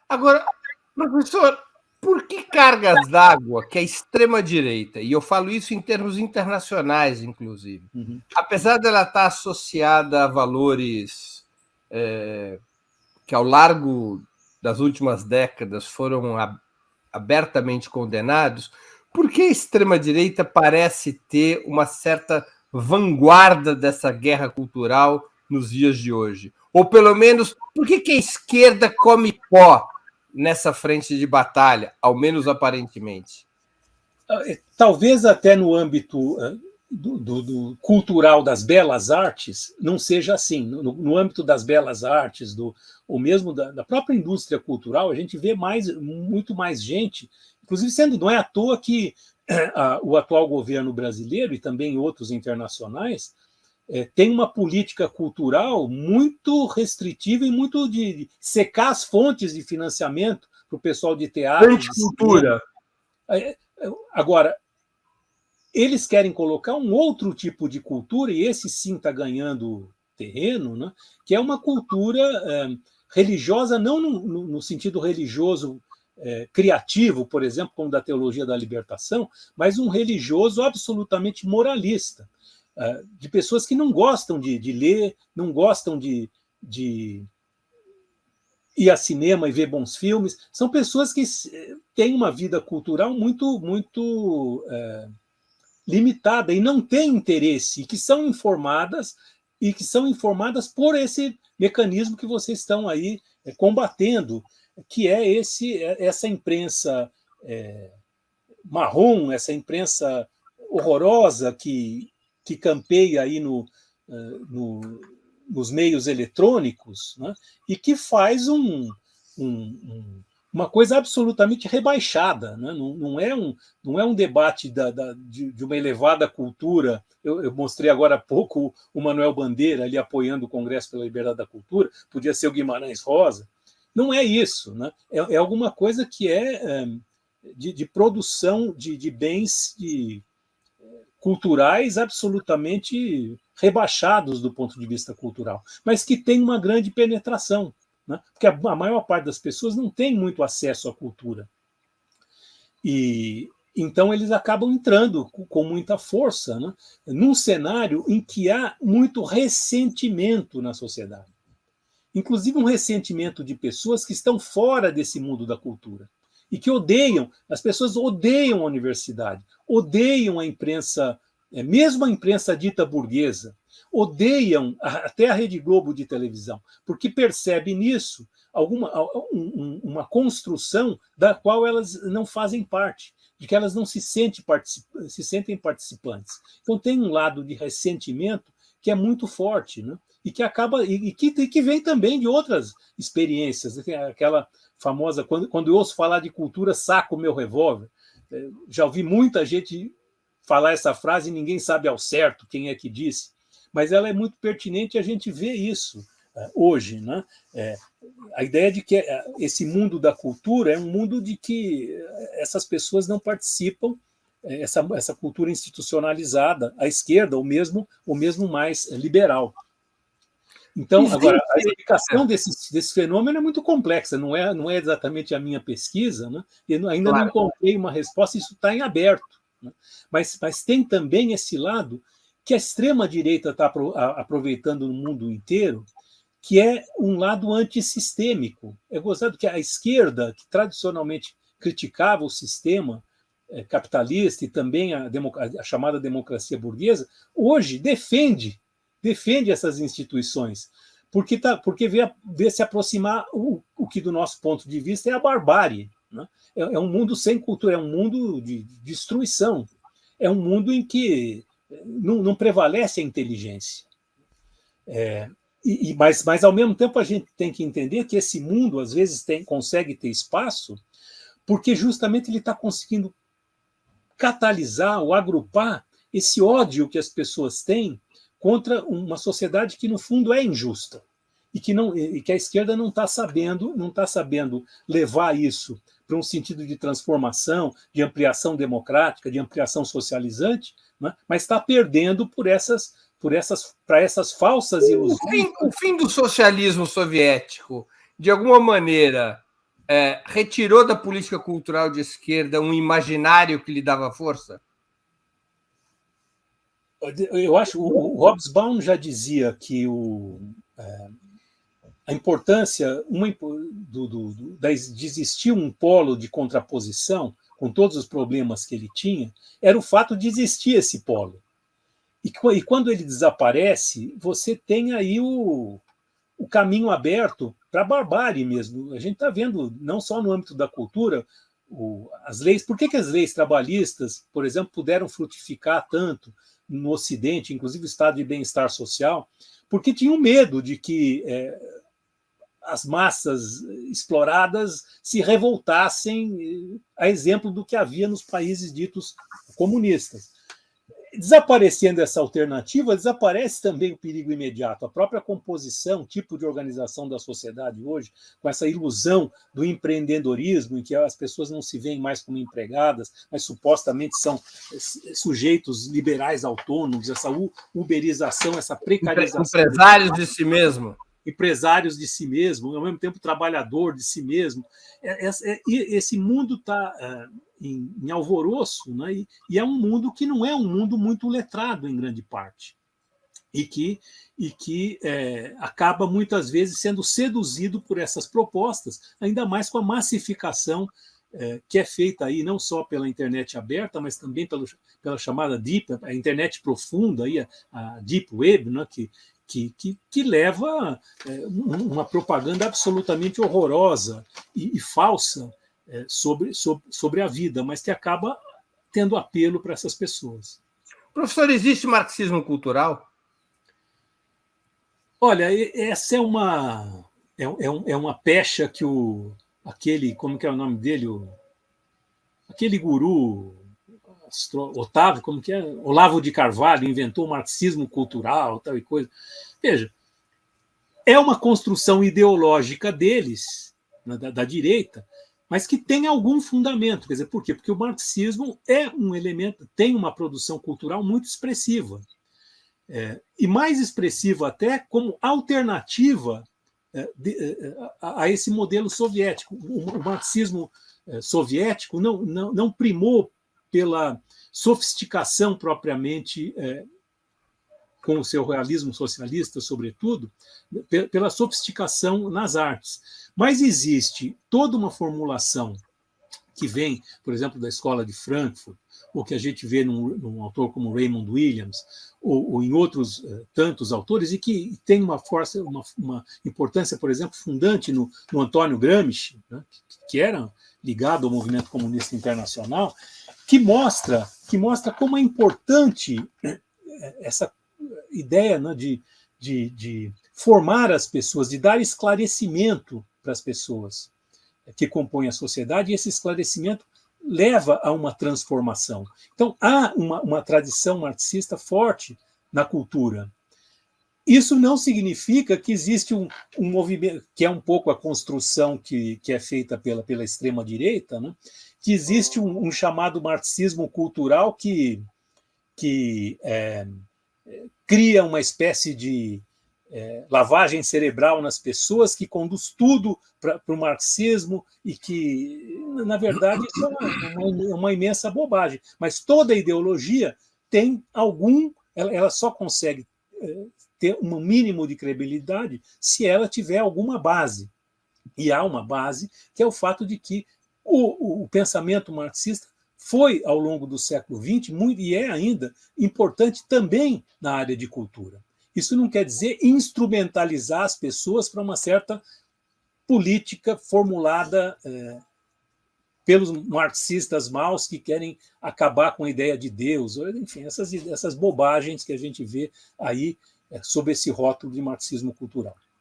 Agora, professor, por que cargas d'água que a extrema-direita, e eu falo isso em termos internacionais, inclusive, apesar dela estar associada a valores que ao largo das últimas décadas foram abertamente condenados, por que a extrema-direita parece ter uma certa vanguarda dessa guerra cultural nos dias de hoje? Ou, pelo menos, por que a esquerda come pó nessa frente de batalha, ao menos aparentemente? Talvez até no âmbito do cultural das belas artes não seja assim. No âmbito das belas artes, ou mesmo da própria indústria cultural, a gente vê muito mais gente, inclusive não é à toa que o atual governo brasileiro e também outros internacionais tem uma política cultural muito restritiva e muito de secar as fontes de financiamento para o pessoal de teatro. Anticultura. Agora, eles querem colocar um outro tipo de cultura, e esse sim está ganhando terreno, né? Que é uma cultura religiosa, não no sentido religioso criativo, por exemplo, como da teologia da libertação, mas um religioso absolutamente moralista, de pessoas que não gostam de ler, não gostam de ir a cinema e ver bons filmes. São pessoas que têm uma vida cultural muito, muito limitada e não têm interesse, que são informadas por esse mecanismo que vocês estão aí combatendo, que é essa imprensa marrom, essa imprensa horrorosa que campeia aí nos meios eletrônicos, né? E que faz uma coisa absolutamente rebaixada, né? Não é um debate de uma elevada cultura. Eu mostrei agora há pouco o Manuel Bandeira ali apoiando o Congresso pela Liberdade da Cultura, podia ser o Guimarães Rosa. Não é isso, né? É alguma coisa que é de produção de bens culturais absolutamente rebaixados do ponto de vista cultural, mas que tem uma grande penetração, né? Porque a maior parte das pessoas não tem muito acesso à cultura. E então eles acabam entrando com muita força, né? Num cenário em que há muito ressentimento na sociedade. Inclusive um ressentimento de pessoas que estão fora desse mundo da cultura e que as pessoas odeiam a universidade, odeiam a imprensa, mesmo a imprensa dita burguesa, odeiam até a Rede Globo de televisão, porque percebem nisso uma construção da qual elas não fazem parte, de que elas não se sentem participantes. Então tem um lado de ressentimento que é muito forte, né? E que acaba e que vem também de outras experiências, aquela famosa quando eu ouço falar de cultura, saco o meu revólver. Já ouvi muita gente falar essa frase e ninguém sabe ao certo quem é que disse, mas ela é muito pertinente, a gente vê isso hoje, né? A ideia de que esse mundo da cultura é um mundo de que essas pessoas não participam, essa cultura institucionalizada, à esquerda, ou mesmo mais liberal. Então, agora, a explicação desse fenômeno é muito complexa, não é exatamente a minha pesquisa, né? Eu ainda não encontrei uma resposta, isso está em aberto, né? Mas tem também esse lado que a extrema-direita está aproveitando no mundo inteiro, que é um lado antissistêmico. É gozado que a esquerda, que tradicionalmente criticava o sistema capitalista e também a chamada democracia burguesa, hoje defende essas instituições, porque vê se aproximar o que, do nosso ponto de vista, é a barbárie, né? É um mundo sem cultura, é um mundo de destruição, é um mundo em que não prevalece a inteligência. Mas, ao mesmo tempo, a gente tem que entender que esse mundo, às vezes, consegue ter espaço porque justamente ele está conseguindo catalisar ou agrupar esse ódio que as pessoas têm contra uma sociedade que, no fundo, é injusta e que a esquerda não está sabendo levar isso para um sentido de transformação, de ampliação democrática, de ampliação socializante, né? Mas está perdendo para essas falsas ilusões. O fim do socialismo soviético, de alguma maneira, retirou da política cultural de esquerda um imaginário que lhe dava força? Eu acho o Hobsbawm já dizia que a importância de existir um polo de contraposição, com todos os problemas que ele tinha, era o fato de existir esse polo. E quando ele desaparece, você tem aí o caminho aberto para a barbárie mesmo. A gente está vendo, não só no âmbito da cultura, as leis. Por que as leis trabalhistas, por exemplo, puderam frutificar tanto no Ocidente, inclusive o estado de bem-estar social? Porque tinham medo de que as massas exploradas se revoltassem, a exemplo do que havia nos países ditos comunistas. Desaparecendo essa alternativa, desaparece também o perigo imediato. A própria composição, tipo de organização da sociedade hoje, com essa ilusão do empreendedorismo, em que as pessoas não se veem mais como empregadas, mas supostamente são sujeitos liberais autônomos, essa uberização, essa precarização. Empresários de si mesmo. Empresários de si mesmo, ao mesmo tempo trabalhador de si mesmo. Esse mundo está em alvoroço, né? E é um mundo que não é um mundo muito letrado, em grande parte, e que acaba muitas vezes sendo seduzido por essas propostas, ainda mais com a massificação que é feita aí não só pela internet aberta, mas também pela chamada deep, a internet profunda, aí, a deep web, né? Que leva uma propaganda absolutamente horrorosa e falsa sobre a vida, mas que acaba tendo apelo para essas pessoas. Professor, existe marxismo cultural? Olha, essa é uma pecha que aquele, como que é o nome dele? Aquele guru Otávio, como que é? Olavo de Carvalho inventou o marxismo cultural, tal e coisa. Veja, é uma construção ideológica deles, da direita, mas que tem algum fundamento. Quer dizer, por quê? Porque o marxismo é um elemento, tem uma produção cultural muito expressiva. E mais expressiva até como alternativa a esse modelo soviético. O marxismo soviético não primou pela sofisticação propriamente, com o seu realismo socialista, sobretudo, pela sofisticação nas artes. Mas existe toda uma formulação que vem, por exemplo, da escola de Frankfurt, ou que a gente vê num autor como Raymond Williams, ou em outros tantos autores, e que tem uma força, uma importância, por exemplo, fundante no Antônio Gramsci, né, que era ligado ao movimento comunista internacional, que mostra como é importante essa ideia, né, de formar as pessoas, de dar esclarecimento para as pessoas que compõem a sociedade, e esse esclarecimento leva a uma transformação. Então, há uma tradição marxista forte na cultura. Isso não significa que existe um movimento, que é um pouco a construção que é feita pela extrema-direita, né? Que existe um chamado marxismo cultural que cria uma espécie de lavagem cerebral nas pessoas, que conduz tudo para o marxismo, e que, na verdade, isso é uma imensa bobagem. Mas toda ideologia tem ela só consegue ter um mínimo de credibilidade se ela tiver alguma base. E há uma base, que é o fato de que o pensamento marxista foi, ao longo do século XX, e é ainda importante também na área de cultura. Isso não quer dizer instrumentalizar as pessoas para uma certa política formulada pelos marxistas maus que querem acabar com a ideia de Deus, enfim, essas bobagens que a gente vê aí sob esse rótulo de marxismo cultural.